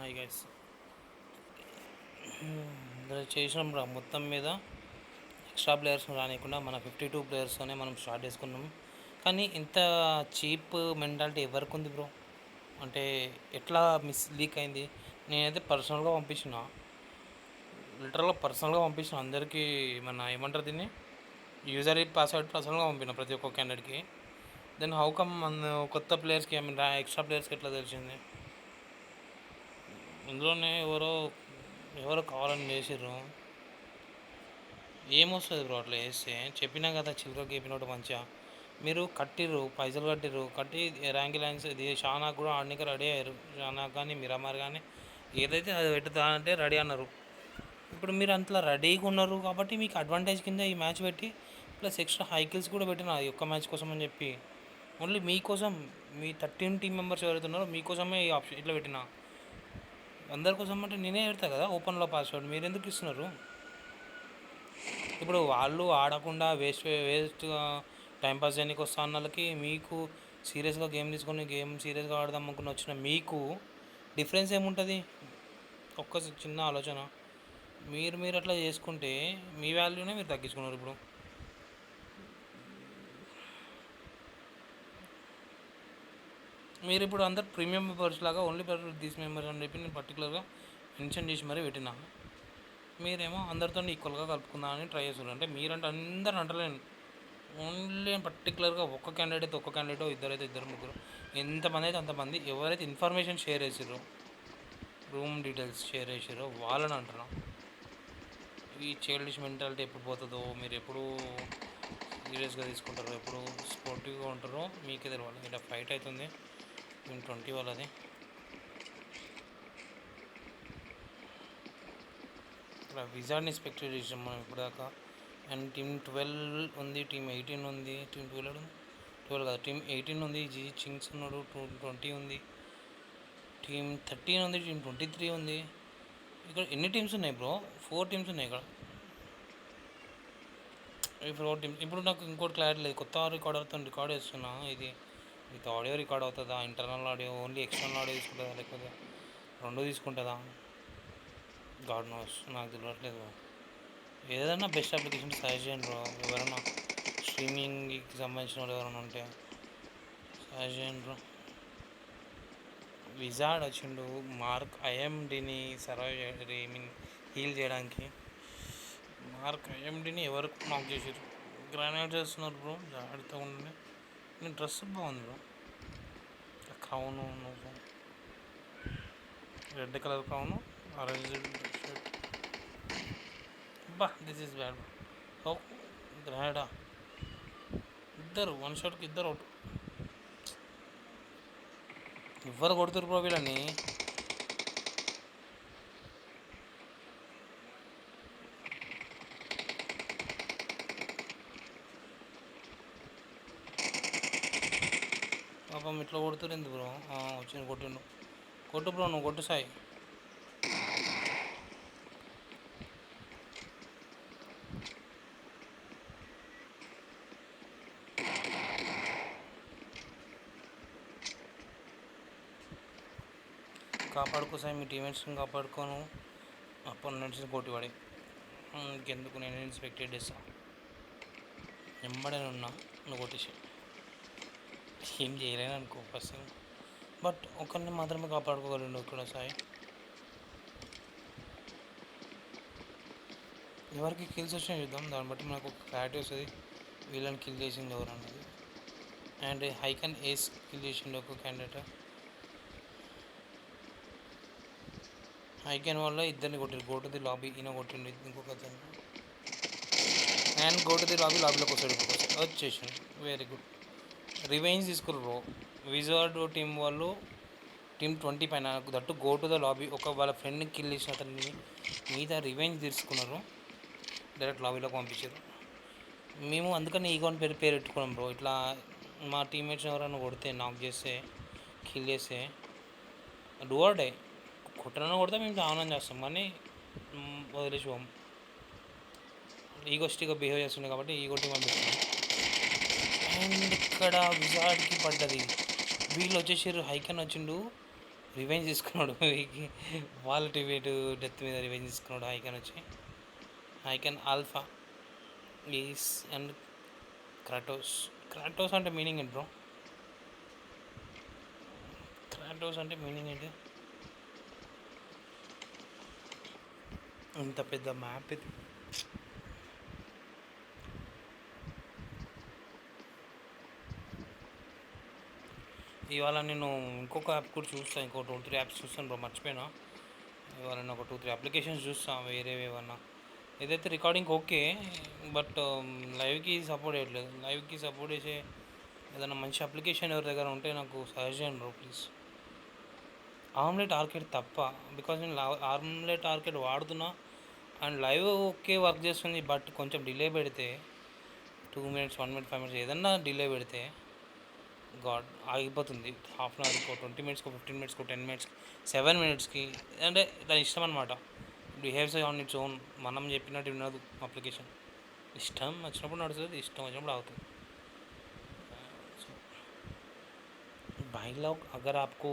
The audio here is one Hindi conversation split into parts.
Hi guys. చేసినాం రా మొత్తం మీద ఎక్స్ట్రా ప్లేయర్స్ రానియకుండా మన 52 ప్లేయర్స్తోనే మనం స్టార్ట్ చేసుకున్నాం. కానీ ఇంత చీప్ మెంటాలిటీ ఎవరికి ఉంది బ్రో? అంటే ఎట్లా లీక్ అయింది? నేనైతే పర్సనల్గా పంపించిన, లిటరల్గా పర్సనల్గా పంపించిన అందరికీ. మన ఏమంటారు దీన్ని, యూజర్ పాస్వర్డ్ పర్సనల్గా పంపిన ప్రతి ఒక్క క్యాండిడేట్కి. దెన్ హౌ కమ్ మన కొత్త ప్లేయర్స్కి ఎక్స్ట్రా ప్లేయర్స్కి ఎట్లా తెలిసింది? ఇందులోనే ఎవరో కావాలని చేసిర్రు. ఏమొస్తుంది బ్రో అట్లా చేస్తే? చెప్పినా కదా చిల్లర గేపినట్టు మంచిగా. మీరు పైసలు కట్టి ర్యాంక్ లైన్స్ ఇది షానాకు కూడా ఆడడానికి రెడీ అయ్యారు. షానాక్ కానీ మిరామార్ కానీ ఏదైతే అది పెట్టుతా అంటే రెడీ అన్నారు. ఇప్పుడు మీరు అంతలా రెడీగా ఉన్నారు కాబట్టి మీకు అడ్వాంటేజ్ కింద ఈ మ్యాచ్ పెట్టి ప్లస్ ఎక్స్ట్రా హైకిల్స్ కూడా పెట్టిన ఈ ఒక్క మ్యాచ్ కోసం అని చెప్పి, ఓన్లీ మీకోసం, మీ 13 టీం మెంబర్స్ ఎవరైతే ఉన్నారో మీకోసమే ఈ ఆప్షన్ ఇట్లా పెట్టిన. అందరి కోసం అంటే నేనే పెడతా కదా ఓపెన్లో పాస్వర్డ్, మీరు ఎందుకు ఇస్తున్నారు? ఇప్పుడు వాళ్ళు ఆడకుండా వేస్ట్గా టైంపాస్ చేయడానికి వస్తా అన్న వాళ్ళకి, మీకు సీరియస్గా గేమ్ తీసుకొని సీరియస్గా ఆడదాం అనుకుని వచ్చిన మీకు డిఫరెన్స్ ఏముంటుంది? ఒక్క చిన్న ఆలోచన. మీరు అట్లా చేసుకుంటే మీ వాల్యూనే మీరు తగ్గించుకున్నారు. ఇప్పుడు మీరు ఇప్పుడు అందరు ప్రీమియం మెంబర్స్ లాగా ఓన్లీ దీస్ మెంబర్స్ అని చెప్పి నేను పర్టికులర్గా మెన్షన్ చేసి మరీ పెట్టినా. మీరేమో అందరితో ఈక్వల్గా కలుపుకుందామని ట్రై చేస్తారు. అంటే మీరంటే అందరు అంటలేను, ఓన్లీ పర్టికులర్గా ఒక్క క్యాండిడేట్ ఇద్దరైతే ఇద్దరు ముగ్గురు, ఎంతమంది అయితే అంతమంది ఎవరైతే ఇన్ఫర్మేషన్ షేర్ చేసారో, రూమ్ డీటెయిల్స్ షేర్ చేసారో వాళ్ళని అంటున్నాం. ఈ చైల్డిష్ మెంటాలిటీ ఎప్పుడు పోతుందో, మీరు ఎప్పుడు సీరియస్గా తీసుకుంటారో, ఎప్పుడు స్పోర్టివ్గా ఉంటారో మీకే తెలియాలి. ఇలా ఫైట్ అవుతుంది టీమ్ 20 వాళ్ళది. ఇక్కడ విజార్డ్ని స్పెక్టేట్ చేసాం మనం ఇప్పుడు దాకా. అండ్ టీమ్ 12 ఉంది, టీమ్ 18 ఉంది, టీమ్ 12 కాదు, టీమ్ 18 ఉంది, చింగ్స్ ఉన్నాడు, 20 ఉంది, టీమ్ 13 ఉంది, టీమ్ 23 ఉంది. ఇక్కడ ఎన్ని టీమ్స్ ఉన్నాయి బ్రో? 4 టీమ్స్ ఉన్నాయి ఇక్కడ. ఈ 4 టీమ్స్. ఇప్పుడు నాకు ఇంకోటి క్లారిటీ లేదు, కొత్త రికార్డ్ చేస్తున్నా. ఇది విత్ ఆడియో రికార్డ్ అవుతుందా, internal audio, only external audio తీసుకుంటుందా, లేకపోతే రెండు తీసుకుంటుందా? గాడ్ నోస్, నాకు తెలియట్లేదు. ఏదైనా బెస్ట్ అప్లికేషన్ సజెస్ట్ చేయండి బ్రో. ఎవరైనా స్ట్రీమింగ్కి సంబంధించిన వాళ్ళు ఎవరైనా ఉంటే సజెస్ట్ చేయండి బ్రో. విజార్డ్ వచ్చిండు మార్క్ ఐఎండిని హీల్ చేయడానికి. మార్క్ ఐఎండిని ఎవరికి నాక్ చేసారు? గ్రానైట్ చేస్తున్నారు బ్రో, జాగ్రత్తగా ఉండండి. నేను డ్రెస్ బాగుంది బ్రో, క్రౌను, నువ్వు red colour crown, orange shirt. బా దిస్ ఈజ్ బ్యాడ్. ఓ గ్రానైడా, ఇద్దరు వన్ షాట్కి ఇద్దరు అవుట్. ఎవ్వరు కొడుతురు బ్రో వీళ్ళని? పాపం ఇట్లా కొడుతురు ఎందుకు బ్రో? వచ్చింది, కొట్టు బ్రో, నువ్వు కొట్టు సాయి. కాపాడుకో సాయి, మీ టీమేట్స్ని కాపాడుకోను, అపోనెంట్స్ని కొట్టివాడి. ఇంకెందుకు, నేను ఇన్స్పెక్టెడ్ చేస్తాను. వెంబడే ఉన్నా, నువ్వు కొట్టేసి ఏం చేయలేను అనుకో ఫస్ట్. బట్ ఒకరిని మాత్రమే కాపాడుకోగలను ఇక్కడ సాయి. ఎవరికి కిల్స్ వచ్చినా చూద్దాం, దాన్ని బట్టి మనకు ఒక క్లారిటీ వస్తుంది వీళ్ళని కిల్ చేసింది ఎవరు అన్నది. అండ్ హైకన్ ఏస్ కిల్ చేసిండు ఒక క్యాండిడేట్. హైకెన్ వల్ల ఇద్దరిని కొట్టిరు. గో టు ది లాబీ, ఈయన కొట్టిండు ఇంకొక అతను. అండ్ గో టు ది లాబీలోకి వస్తాడు వచ్చేసాడు. Very good. రివెంజ్ తీసుకురు బ్రో విజార్డ్ టీం వాళ్ళు. టీమ్ 20 పైన that go to the lobby, ఒక వాళ్ళ ఫ్రెండ్ని కిల్ చేసిన అతన్ని మీద రివెంజ్ తీసుకున్నారు, డైరెక్ట్ లాబీలోకి పంపించారు. మేము అందుకని ఈగోని పేరు పెట్టుకున్నాం బ్రో. ఇట్లా మా టీమ్మేట్స్ ఎవరైనా కొడితే, నాక్ చేస్తే, కిల్ చేస్తే డూ ఆర్ డే, కొట్టనని కొడితే మేము ఆనందం చేస్తాం కానీ వదిలేసి పోం. ఈగోస్టిక్గా బిహేవ్ చేస్తుండే కాబట్టి ఈగో టీం పంపిస్తున్నాం. అండ్ ఇక్కడ విజార్డ్కి పడ్డది. వీళ్ళు వచ్చేసారు, హైకన్ వచ్చిండు, రివెంజ్ తీసుకున్నాడు వాళ్ళ టిబెట్ డెత్ మీద రివెంజ్ తీసుకున్నాడు హైకన్ వచ్చి. హైకన్ alpha is and Kratos. Kratos అంటే మీనింగ్ ఏంటి బ్రో? క్రాటోస్ అంటే మీనింగ్ ఏంటి? ఇంత పెద్ద మ్యాప్ ఇది. ఇవాళ నేను ఇంకొక యాప్ కూడా చూస్తాను, ఇంకో 2-3 యాప్స్ చూస్తాను బ్రో, మర్చిపోయినా. ఇవాళ నేను ఒక 2-3 అప్లికేషన్స్ చూస్తాను వేరేవి ఏమన్నా. ఏదైతే రికార్డింగ్ ఓకే, బట్ లైవ్కి సపోర్ట్ చేయట్లేదు. లైవ్కి సపోర్ట్ చేసే ఏదైనా మంచి అప్లికేషన్ ఎవరి దగ్గర ఉంటే నాకు సజెస్ట్ చేయండి బ్రో ప్లీజ్. ఆమ్లెట్ ఆర్కేడ్ తప్ప, బికాజ్ నేను ఆమ్లెట్ ఆర్కేడ్ వాడుతున్నా అండ్ లైవ్ ఓకే వర్క్ చేస్తుంది, బట్ కొంచెం డిలే పెడితే 2 minutes 1 minute 5 minutes ఏదన్నా డిలే పెడితే గాడ్ ఆగిపోతుంది. హాఫ్ అన్ అవర్కో 20 minutesకో 15 minutesకో 10 minutes 7 minutesకి, అంటే దాని ఇష్టం అనమాట. Behaves on its own. మనం చెప్పినట్టు వినదు అప్లికేషన్. ఇష్టం వచ్చినప్పుడు నడుస్తుంది, ఇష్టం వచ్చినప్పుడు ఆగుతుంది. भाई लोग, अगर आपको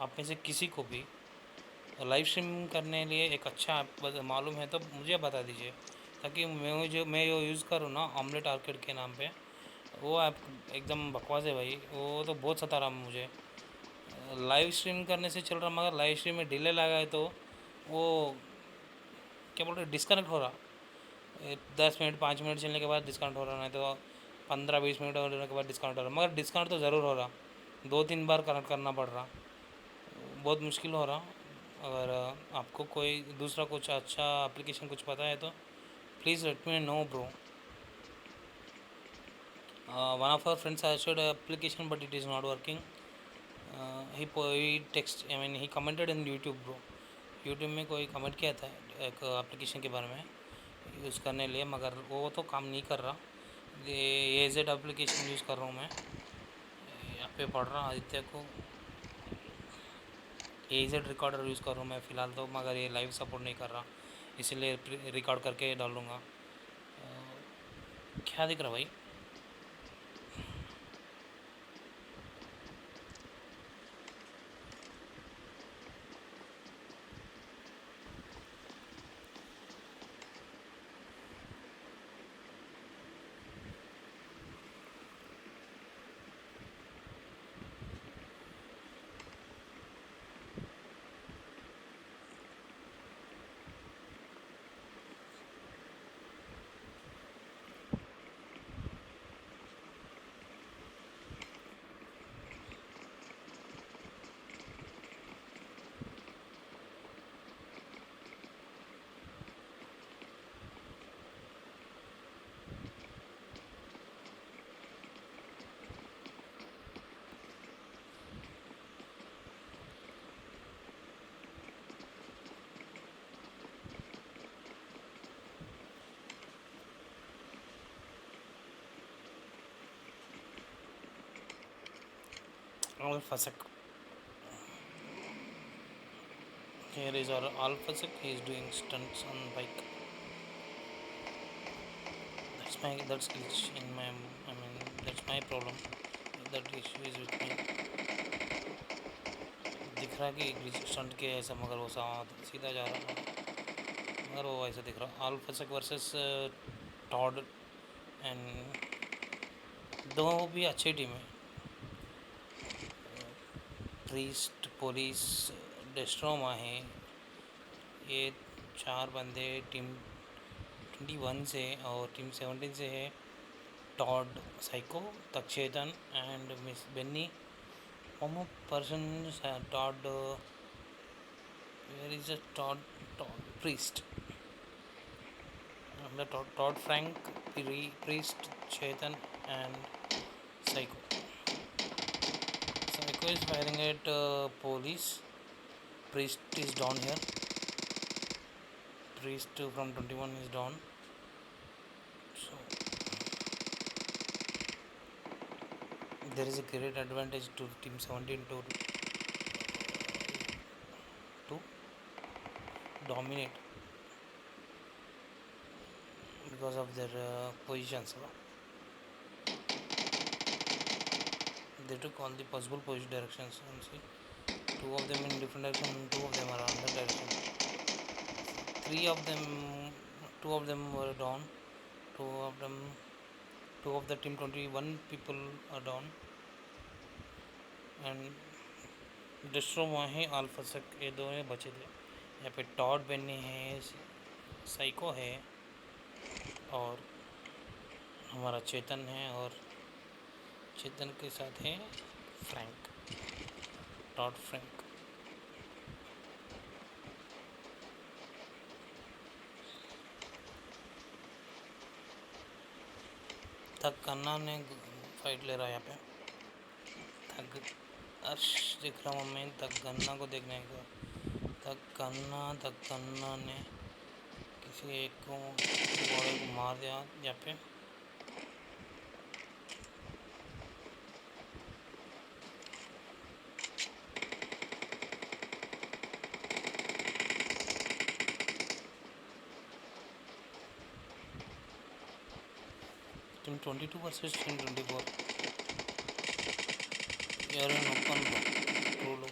आप में से किसी को भी लाइव स्ट्रीम करने लिए एक अच्छा ऐप मालूम है तो मुझे बता दीजिए, ताकि मैं जो यूज़ करूँ ना ऑमलेट आर्केड के नाम पे, वो ऐप एकदम बकवास है भाई। वो तो बहुत सता रहा मुझे। लाइव स्ट्रीम करने से चल रहा, मगर लाइव स्ट्रीम में डिले लगा है तो वो क्या बोल रहे, डिस्कनेक्ट हो रहा। 10 मिनट 5 मिनट चलने के बाद डिस्कनेक्ट हो रहा, नहीं तो 15-20 मिनट होने के बाद डिस्कनेक्ट हो रहा। मगर डिस्कनेक्ट तो ज़रूर हो रहा, 2-3 बार कनेक्ट करना पड़ रहा, बहुत मुश्किल हो रहा। अगर आपको कोई दूसरा कुछ अच्छा एप्लीकेशन कुछ पता है तो please let me know bro. One of our friends showed an application but it is not working. He text, I mean he commented in YouTube bro. YouTube में कोई कमेंट किया था एक एप्लीकेशन के बारे में यूज़ करने लिए, मगर वो तो काम नहीं कर रहा। ये AZ एप्लीकेशन यूज़ कर रहा हूँ मैं, यहाँ पे पढ़ रहा आदित्य को। AZ रिकॉर्डर यूज़ कर रहा हूँ मैं फ़िलहाल तो, मगर ये लाइव सपोर्ट नहीं कर रहा, इसीलिए रिकॉर्ड करके डालूँगा। क्या दिख रहा भाई? Alphasek. Here is our Alphasek. He is doing stunts on bike. That's glitch in my. I mean that's my problem. That issue is with me. दिख रहा कि ग्लिच स्टंट के ऐसा, मगर वो सीधा जा रहा है, मगर वो ऐसा दिख रहा। Alphasek वर्सेस टॉड, एंड दोनों भी अच्छी टीम है। प्रीस्ट, पुलिस, डेस्ट्रोमा है, ये 4 बंदे टीम 21 से और टीम 17 से है। टॉड, साइको, तक्षेतन and Miss Benny. one more person, Todd, where is the Todd Priest, the Todd Frank, Priest, Chetan and Psycho. Psycho is firing at police. Priest is down here. Priest from 21 is down. So there is a great advantage to team 17 to dominate because of their positions. They took all the possible position directions and see. Two of them in different direction, two of them are another direction. Three of them, two of them were down. Two of them, two of the team 21 people are down. And distro वहाँ अल्फासक ये दो बचे थे. यहाँ पे टॉड बेनी है, साइको है और हमारा चेतन है, और चेतन के साथ है फ्रैंक, टॉड फ्रैंक. थक कन्ना ने फाइट ले रहा है यहाँ पे. थक अर्श दिख रहा हूँ मैं, थक कन्ना को देखने का. थक कन्ना ने किसी एक को घोड़े को मार दिया यहाँ पे. Team 22 versus team 24. यार open bro low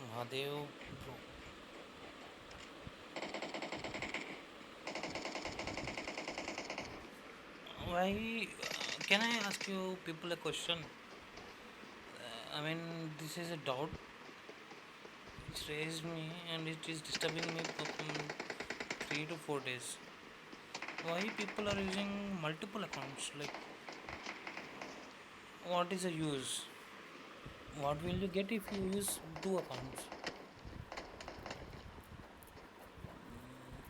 Mahadev bro. Why can I ask you people a question? I mean, this is a doubt which raised me and it is disturbing me from 3 to 4 days. Why people are using multiple accounts? Like, what is the use? What will you get if you use two accounts?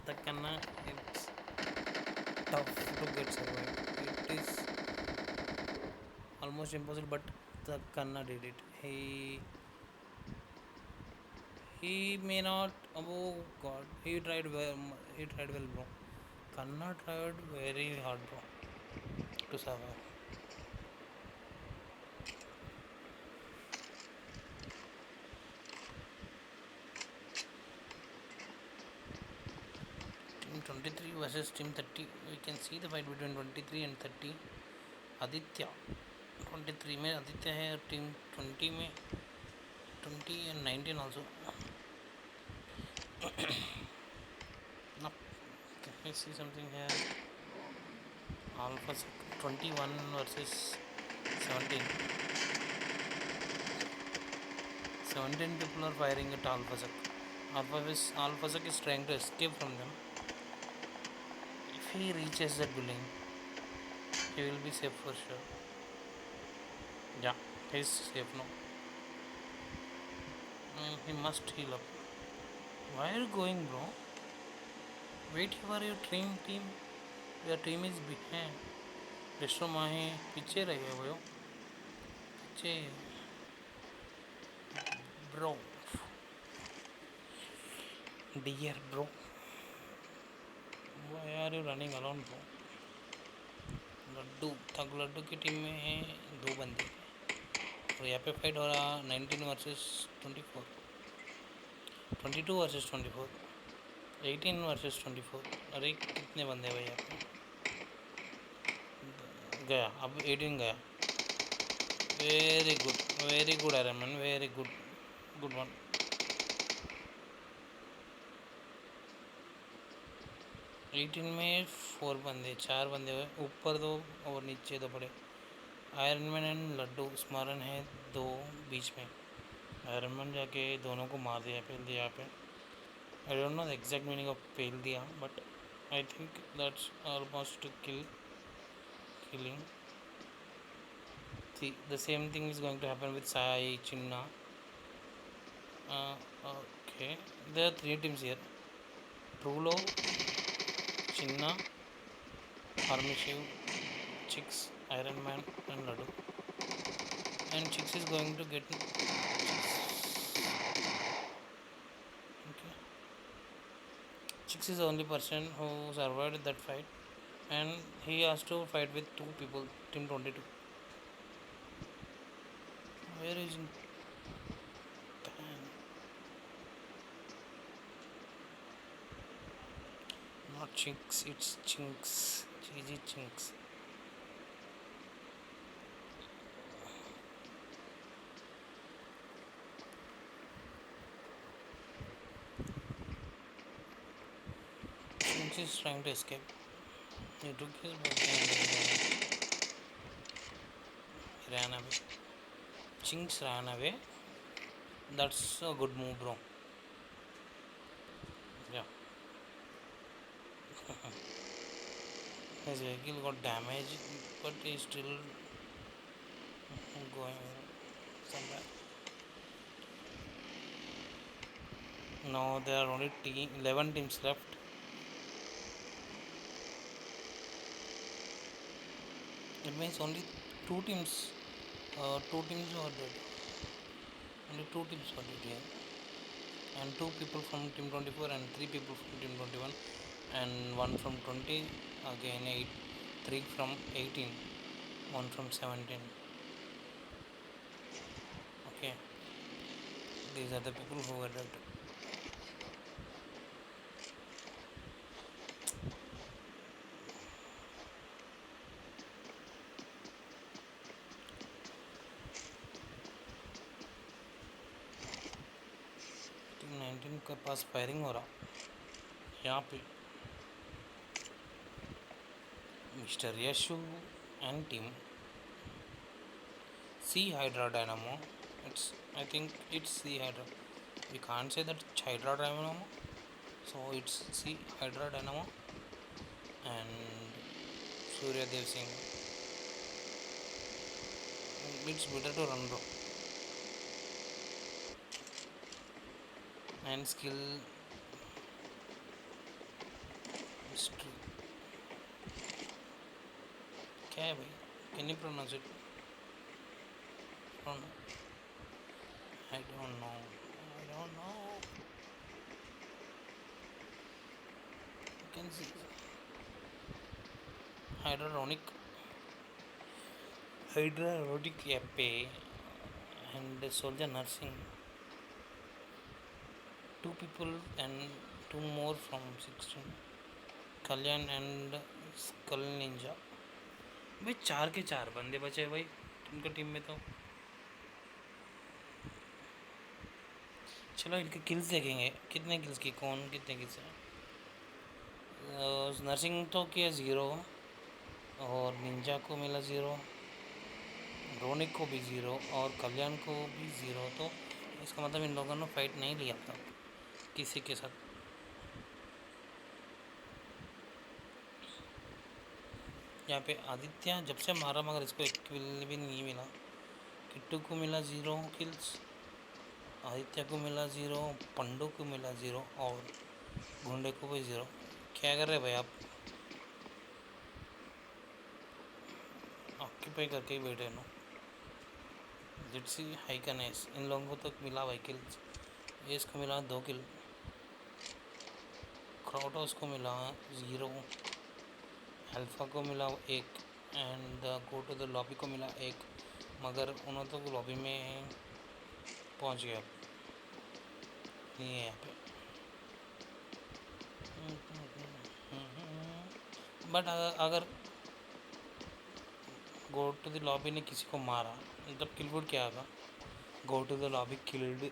Takana, it's tough to get survived. It is almost impossible, but Takana did it. He may not. Oh God, he tried well. He tried well, bro. Kanna tried very hard, bro, to survive. Team 23 versus Team 30. We can see the fight between 23 and 30. Aditya 23 में आदित्य है, और टीम 20 में 20 and 19 also. No, can we see something here? Alpha 21 versus 17. 17 people are firing at Alphazak. Alphazak is trying to escape from them. If he reaches that building, he will be safe for sure. Yeah, he's safe now. He must heal up. Why are you going, bro? Wait for your team. Your team is behind. Destro Mahi पीछे रह गए वो. पीछे bro. Dear bro. Why are you running alone, bro? Laddu की टीम में है दो बंदे, और यहाँ पे फाइट हो रहा 19 वर्सेस 24, 22 वर्सेस 24, 18 वर्सेस 24. अरे कितने बंदे भाई यहाँ पे. गया, अब 18 गया. Very good iron, very good one. Eighteen में 4 बंदे हुए, ऊपर 2 और नीचे 2 पड़े. आयरन मैन एंड लड्डू स्मरण है 2 बीच में. आयरन मैन जाके दोनों को मार दिया, पेल दिया पे. I don't know the exact meaning of पेल दिया, but I think that's almost killing. See, the same thing is going to happen with Sai, Chinna. Okay, there are 3 teams here: Trulo, Chinna, Army Shiv, Chicks, Iron Man, and Laddu. And Chicks is going to get. Okay. Chicks is the only person who survived that fight, and he has to fight with 2 people, Team 22. Where is not Chinks, it's Chinks. GG Chinks. Chinks is trying to escape. He took his but then he ran away. Chinks ran away. That's a good move, bro. Yeah. His vehicle got damaged, but he's still going somewhere. Now there are only 11 teams left. It means only two teams are dead. Only two teams are dead here. And two people from team 24 and three people from team 21 and one from 20, again 8, three from 18, one from 17. Okay, these are the people who were dead. Team 19 के पास फायरिंग हो रहा यहाँ पे mister Yashu and team C Hydra Dynamo. I think it's C Hydra. We can't say that it's Hydra Dynamo, so it's C Hydra Dynamo and Surya Dev Singh. It's better to run, bro. And skill history. क्या है भाई? Can you pronounce it? I don't know. You can see hydraronic Yappe and soldier nursing. Two people and two more from 16. Kalyan and Skull Ninja. भाई 4 के 4 बंदे बचे भाई उनका टीम में तो। चलो इनके किल्स देखेंगे कितने किल्स की कौन कितने किल्स हैं। नर्सिंग तो किया 0 और निंजा को मिला 0, रोनिक को भी 0 और कल्याण को भी 0। तो इसका मतलब इन लोगों ने फाइट नहीं लिया था किसी के साथ। यहाँ पे आदित्य जब से मारा मगर इसको एक किल भी नहीं मिला। किट्टू को मिला 0 किल्स, आदित्य को मिला 0, पंडू को मिला 0 और गुंडे को भी 0। क्या कर रहे भाई आप? ऑक्यूपाई करके ही बैठे ना। जिट्सी हाइकनेस इन लोगों को तो मिला भाई किल्स। एस को मिला 2 किल, क्राउटॉस को मिला 0, अल्फ़ा को मिला 1 and go to the lobby को मिला 1। मगर उन्होंने तो लॉबी में पहुंच गया नहीं है यहाँ पे। बट अगर गो टू द लॉबी ने किसी को मारा मतलब किलवुड क्या होगा? Go to the lobby killed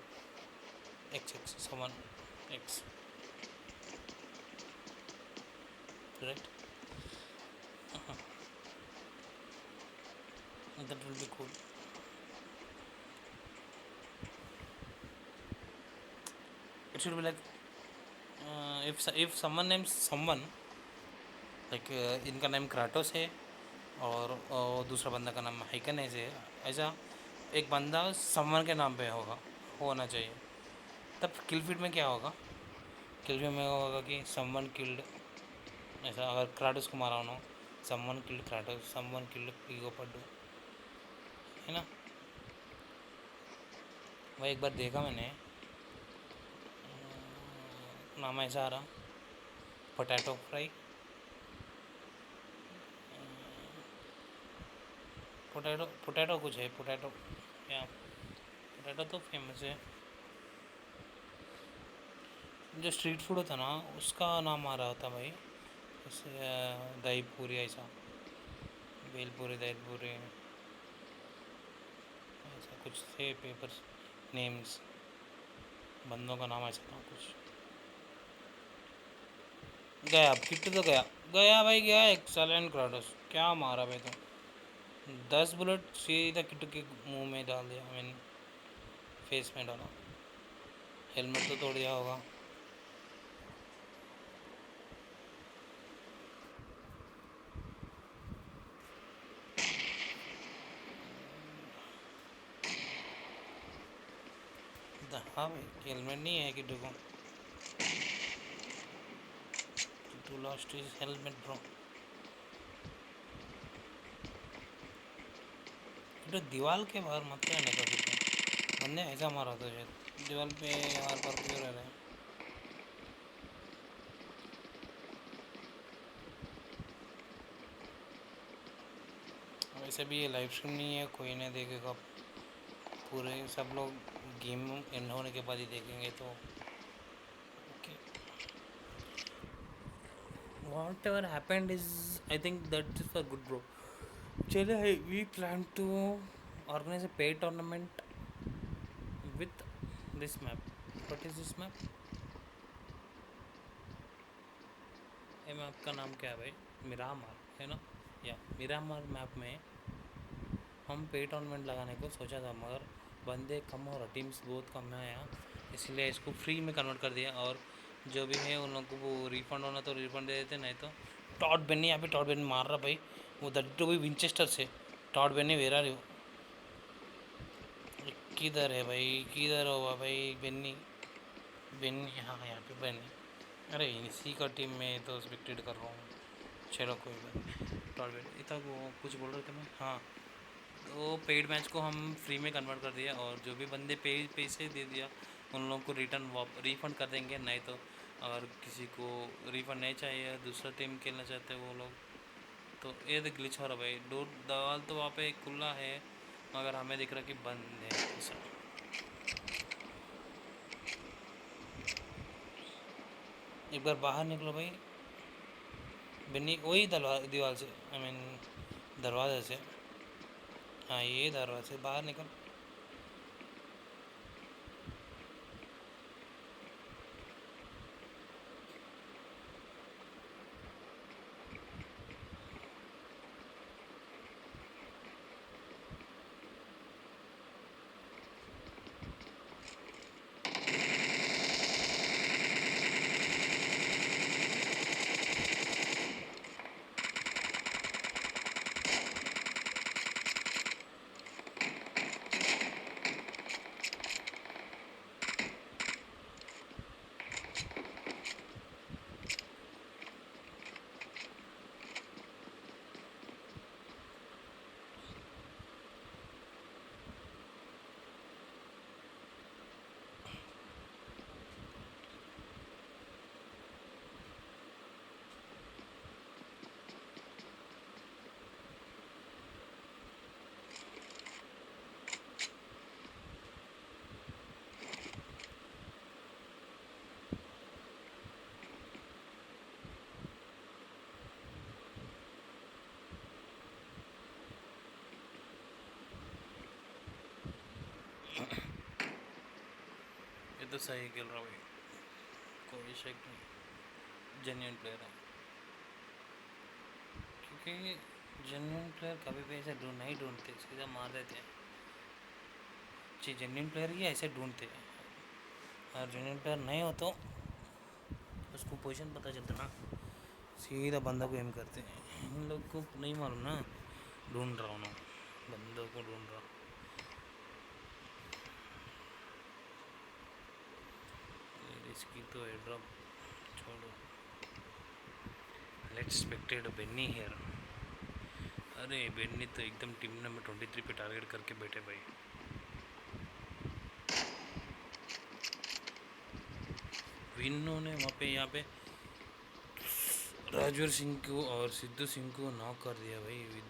XX someone X, right? That will be cool. It should be like if someone names someone like इनका नाम क्राटोस है और दूसरा बंदा का नाम हाइकनेस है, ऐसा एक बंदा समवन के नाम पे होना चाहिए। तब किल फीड में क्या होगा? किल फीड में होगा कि समवन किल्ड, ऐसा अगर क्राटोस को मारा हो someone killed Kratos, someone killed Ego पड्डू, है ना? वह एक बार देखा मैंने, नाम ऐसा आ रहा पोटैटो फ्राई, पोटैटो कुछ है, पोटैटो या पोटैटो तो फेमस है। जो स्ट्रीट फूड होता ना उसका नाम आ रहा होता भाई, जैसे दही पूरी, ऐसा भेलपूरी, दही पूरी, ऐसा कुछ थे पेपर्स नेम्स, बंदों का नाम ऐसा था कुछ। गया, अब किट्टू तो गया, गया भाई गया। एक्सलेंट क्राडोस, क्या मारा भाई तो। 10 बुलेट सीधा किट्टू के मुंह में डाल दिया, आई मीन फेस में डाला। हेलमेट तो तोड़ दिया होगा। हाँ भाई, हेलमेट नहीं है किट्टू को। Kittu lost is helmet bro. Kittu दीवार के बाहर मत रहने का किट्टू, बंदे ऐसा मारा था शायद दीवार पे आर पार क्यों रह रहे हैं। वैसे भी ये लाइव स्ट्रीम नहीं है, कोई नहीं देखेगा। पूरे सब लोग गेम एंड होने के बाद ही देखेंगे तो okay. What ever happened is, I think that is for good bro. चलिए, वी प्लान टू ऑर्गेनाइज अ पे tournament with this map. What is this map? ये मैप का नाम क्या है भाई? मिरामार है ना? या मिरामार मैप में हम पे टूर्नामेंट लगाने को सोचा था, मगर बंदे कम और टीम्स बहुत कम है यहाँ, इसलिए इसको फ्री में कन्वर्ट कर दिया। और जो भी है उन लोगों को वो रिफंड होना तो रिफंड दे देते, नहीं तो टॉट बेनी, यहाँ पे टॉट बेनी मार रहा भाई, वो दट्टू भी विंचेस्टर से। टॉट बेनी वेरा रही हो, किधर है भाई, किधर होगा भाई बेनी? बेनी हाँ यहाँ पे बेनी। अरे इसी का टीम में तो स्पेक्टेड कर रहा हूँ। चलो कोई बात नहीं। टॉट बेनी इतना वो कुछ बोल रहे थे मैं, हाँ। तो पेड मैच को हम फ्री में कन्वर्ट कर दिया, और जो भी बंदे पैसे दे दिया उन लोगों को रिफ़ंड कर देंगे। नहीं तो अगर किसी को रिफ़ंड नहीं चाहिए, दूसरा टीम खेलना चाहते हैं वो लोग, तो ये तो ग्लिच हो रहा भाई। डोर दवाल तो वहाँ पे खुला है, मगर हमें दिख रहा कि बंद है ऐसा। एक बार बाहर निकलो भाई बन्नी, वही दीवार से, आई मीन दरवाजे से। हाँ ये दरवाजे से बाहर निकल। ये तो सही खेल रहा भाई, कोई शक नहीं, जेन्युइन प्लेयर है। क्योंकि जेन्युइन प्लेयर कभी भी ऐसे नहीं ढूंढते, सीधा मार देते हैं। जी जेन्युइन प्लेयर ही ऐसे ढूंढते हैं, और जेन्युइन प्लेयर नहीं हो तो उसको पोजीशन पता चलता ना, सीधा बंदा को एम करते हैं। इन लोग को नहीं मालूम ना, ढूंढ रहा हूँ ना, बंदों को ढूंढ रहा। इसकी तो एड्रॉप छोड़ो, लेट्स स्पेक्टेड बेन्नी हेयर। अरे बेन्नी तो एकदम टीम नंबर 23 पे टारगेट करके बैठे भाई। विन्नो ने वहाँ पे यहाँ पे राजवीर सिंह को और सिद्धू सिंह को नॉक कर दिया भाई विन्नो।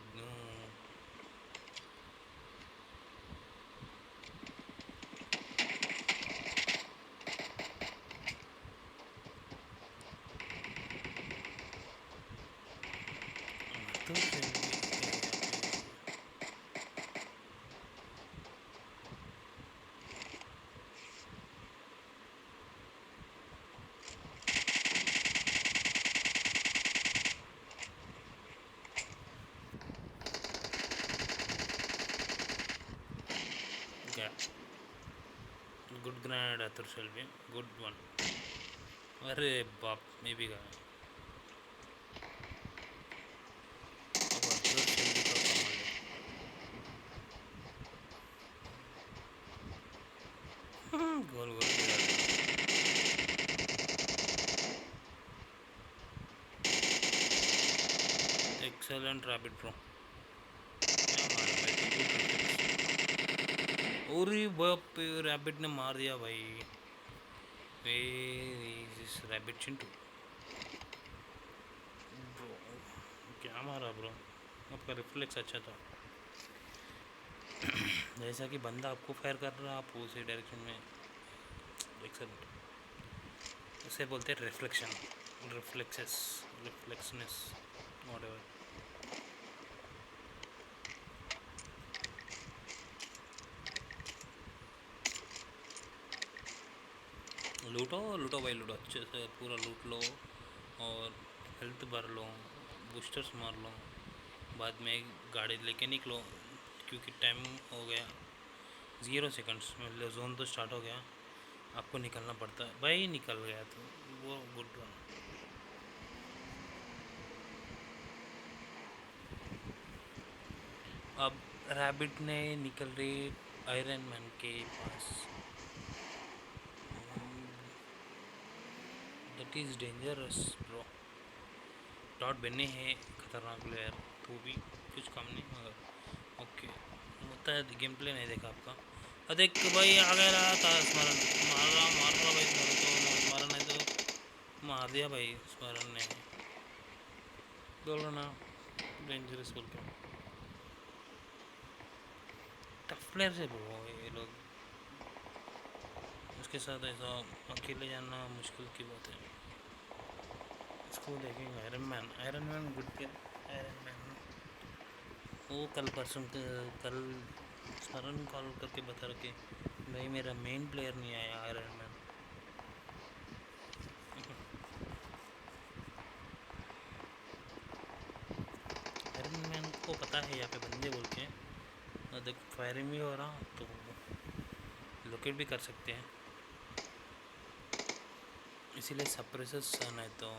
तो गुड ग्रेनेड अतुर सेल्वी, गुड वन. अरे बाप, मे भी गया. अब अतुर सेल्वी का कमाल है. गोल गोल गिरा दिया. Excellent rabbit bro. क्या मारा भाई, तो गुड रिफ्लेक्स. और बाप, रैबिट ने मार दिया भाई. Where is this rabbit Chintu bro. क्या मारा ब्रो. आपका रिफ्लेक्स अच्छा था. जैसा कि बंदा आपको फायर कर रहा, आप उसी डायरेक्शन में. एक्सेलेंट. उसे बोलते हैं रिफ्लेक्शन, रिफ्लेक्सेस, रिफ्लेक्सनेस, व्हाटएवर. लूटो लूटो भाई, लूटो अच्छे से, पूरा लूट लो और हेल्थ भर लो, बूस्टर्स मार लो. बाद में गाड़ी लेके निकलो, क्योंकि टाइम हो गया 0 सेकंड्स. मतलब जोन तो स्टार्ट हो गया, आपको निकलना पड़ता है भाई. निकल गया तो वो गुड रन. अब रैबिट ने निकल रही आयरन मैन के पास. That is dangerous bro. डॉट बने हैं खतरनाक प्लेयर, तो भी कुछ कम नहीं. मगर ओके होता है. गेम प्ले नहीं देखा आपका. देख भाई, आ गया रहा था स्मरण. मार रहा भाई स्मरण. तो मारा नहीं तो मार दिया भाई स्मरण ने. बोलो ना डेंजरस बोल के. टफ प्लेयर से ब्रो ये लोग. उसके साथ ऐसा अकेले जाना मुश्किल की बात है. इसको देखेंगे. Iron man, iron man good player. Iron man वो कल परसों कल सरन कॉल करके बता रखे भाई मेरा मेन प्लेयर नहीं आया आयरन मैन. आयरन मैन को पता है यहाँ पे बंदे बोल के. देख फायरिंग भी हो रहा तो लोकेट भी कर सकते हैं, इसीलिए सप्रेसर्स नहीं तो.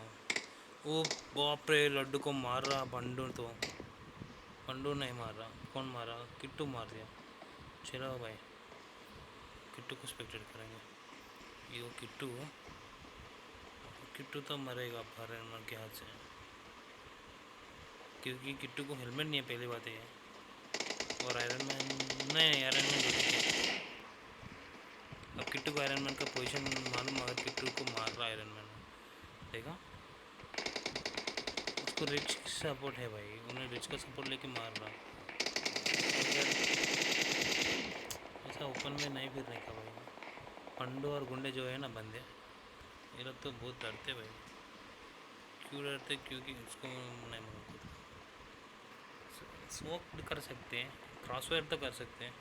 वो बाप रे, लड्डू को मार रहा बंडू. तो बंडू नहीं मार रहा, कौन मारा, किट्टू मार दिया. चलो भाई, किट्टू को स्पेक्टेट करेंगे. ये वो किट्टू, किट्टू तो मरेगा आयरन मैन के हाथ से, क्योंकि किट्टू को हेलमेट नहीं है पहली बात है. और आयरन मैन नहीं, आयरन मैन है. अब किट्टू को आयरन मैन का पोजीशन मालूम, मगर किट्टू को मार रहा आयरन मैन. देखा, उसको रिच सपोर्ट है भाई, उन्हें रिच का सपोर्ट लेके मार रहा. ऐसा ओपन में नहीं फिरने का भाई. पंडू और गुंडे जो है ना बंदे, ये लोग तो बहुत डरते भाई. क्यों डरते, क्योंकि उसको नहीं मालूम. स्मोक कर सकते हैं, क्रॉसफायर तो कर सकते हैं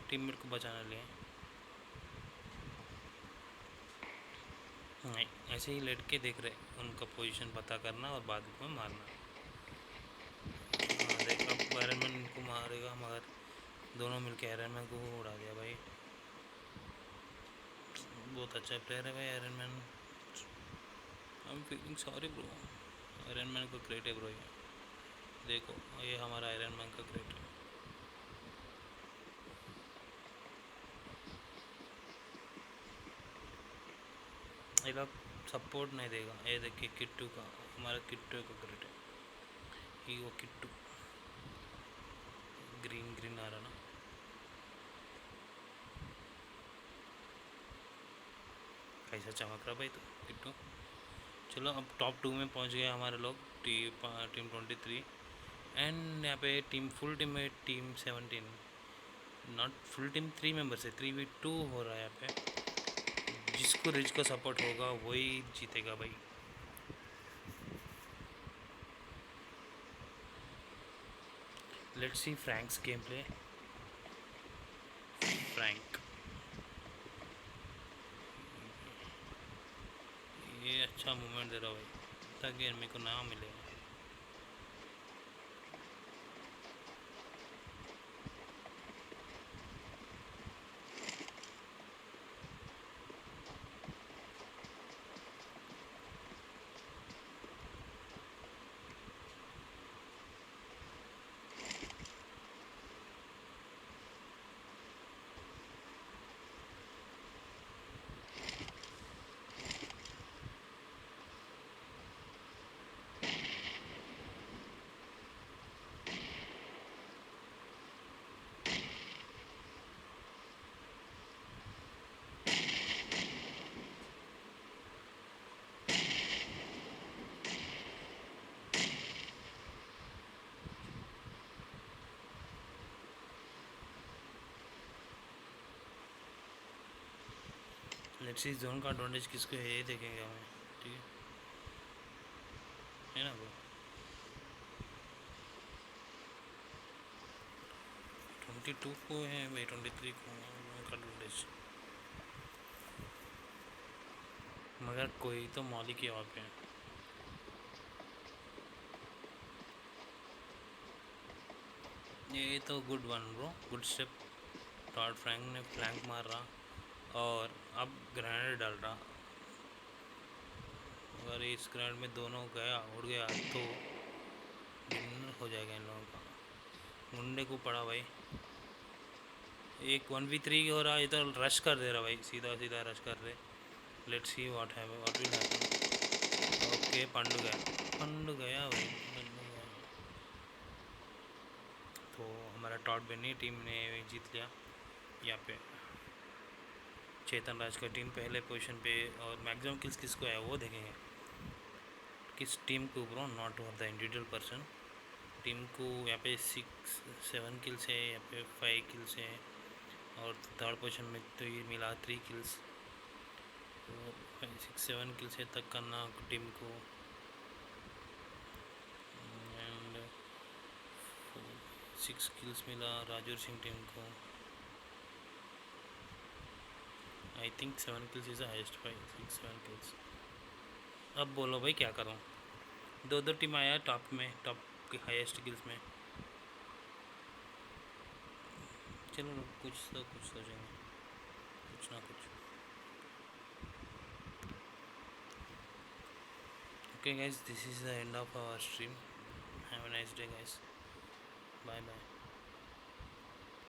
टीममेट को बचाने लिए. नहीं, ऐसे ही लेट के देख रहे, उनका पोजीशन पता करना और बाद में मारना. देख अब आयरन मैन उनको मारेगा, मगर दोनों मिलके आयरन मैन को उड़ा दिया भाई. बहुत अच्छा प्लेयर है भाई iron man. I am feeling sorry bro. Iron man को क्रेट है ब्रो ये. देखो ये हमारा आयरन मैन का क्रेट है. ये लोग सपोर्ट नहीं देगा. ये देखिए किट्टू का, हमारा किट्टू का क्रेट है. ये वो किट्टू ग्रीन ग्रीन आ रहा ना. कैसा चमक रहा भाई तो किट्टू. चलो अब टॉप 2 में पहुंच गए हमारे लोग. टीम 23 एंड यहाँ पे टीम फुल टीम है team 17. Not full team, 3 members है. 3v2 हो रहा है यहाँ पे. जिसको रिच का सपोर्ट होगा वही जीतेगा भाई. Let's see Franks game play. Frank ये अच्छा मूवमेंट दे रहा भाई, ताकि एनिमी को ना मिले. लेट्स सी जोन का एडवांटेज किसको है ये देखेंगे हमें, ठीक है ना ब्रो। 22 को है भाई, 23 को जोन का एडवांटेज, मगर कोई तो मौलिक ही वहाँ पे है। ये तो good one bro, good step. Todd Frank ने फ्लैंक मार रहा और अब ग्रेनेड डाल रहा। अगर इस ग्रेनेड में दोनों गया, उड़ गया तो डिनर हो जाएगा इन लोगों का। मुंडे को पड़ा भाई, एक 1v3 हो रहा है, ये तो रश कर दे रहा भाई, सीधा सीधा रश कर रहे। Let's see what will happen. Okay Pandu गया, पंडू गया भाई, पंडू गया। तो हमारा टॉड बेनी टीम ने जीत लिया। यहाँ पे चेतन राज का टीम पहले पोजीशन पे, और मैक्सिमम किल्स किसको है वो देखेंगे, किस टीम को bro, not the individual person. Team को यहाँ पे 6-7 किल्स है, यहाँ पे 5 किल्स है, और थर्ड पोजीशन में तो ये मिला 3 किल्स। तो 5-6-7 किल्स है तक करना टीम को, एंड 6 किल्स मिला राजूर सिंह टीम को। I think 7 kills is highest, 5-6-7 kills. अब बोलो भाई क्या करूँ, दो दो टीम आया टॉप में, टॉप के हाईएस्ट किल्स में। चलो कुछ सोचेंगे, कुछ ना कुछ। Okay guys, this is the end of our stream. Have a nice day guys. Bye bye.